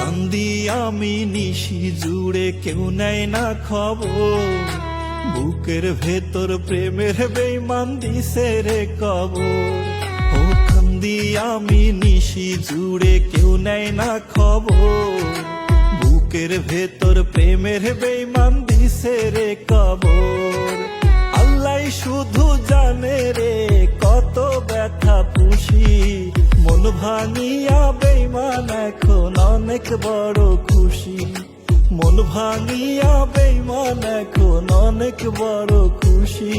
কান্দি আমি নিশি জুড়ে, কেউ নেয় না খবর। বুকের ভেতর প্রেমের বেঈমান দিছে রে কবর। ও কান্দি আমি নিশি জুড়ে, কেউ নেয় না খবর। বুকের ভেতর প্রেমের বেঈমান দিছে রে কবর। আল্লাহ শুধু জানে রে কত ব্যথা পুষি, মন ভাঙিয়া বেঈমান এখন অনেক বড় খুশি। মন ভাঙিয়া বেঈমান এখন অনেক বড় খুশি।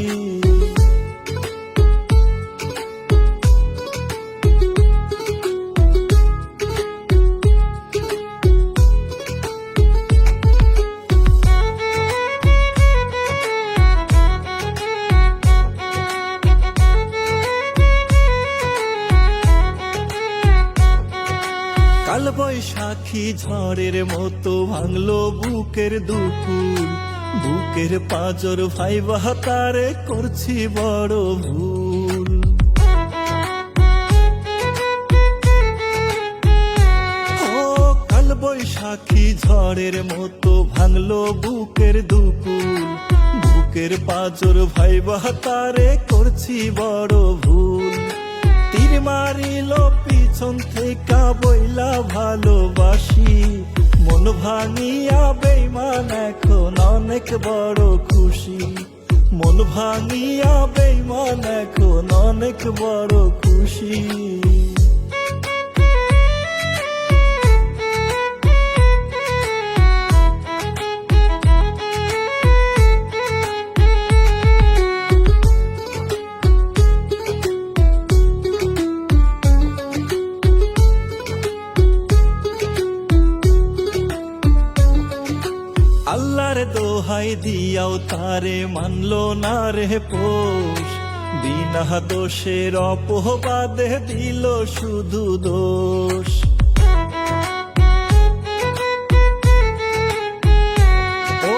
কাল বৈশাখী ঝড়ের মতো ভাঙলো বুকের দুকুল। বুকের পাঁজর ভাইবা তারে করছি বড় ভুল। ও কাল বৈশাখী ঝড়ের মতো ভাঙলো বুকের দুকুল। বুকের পাঁজর ভাইবা তারে করছি বড় ভুল। তীর মারিল পিছন থেকে বইলা ভালোবাসি, মন ভাঙিয়া বেঈমান এখন অনেক বড় খুশি। মন ভাঙিয়া বেঈমান এখন অনেক বড় খুশি। আল্লাহর দোহাই দিয়াও তারে মানলো না রে পোষ। বিনা দোষের অপবাদে দিল শুধু দোষ। ও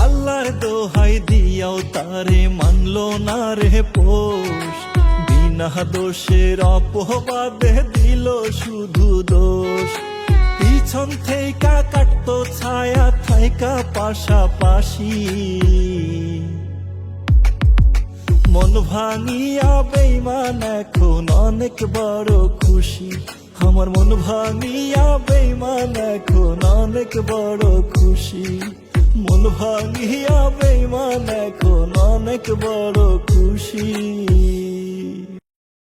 আল্লাহর দোহাই দিয়াও তারে মানলো না রে পোষ। বিনা দোষের অপবাদে দিল শুধু দোষ। পিছন থেকে কাটতো ছায়া থাইকা পাশাপাশি, মন ভাঙিয়া বেঈমান এখন অনেক বড় খুশি। আমার মন ভাঙিয়া বেঈমান এখন অনেক বড় খুশি। মন ভাঙিয়া বেঈমান এখন অনেক বড় খুশি।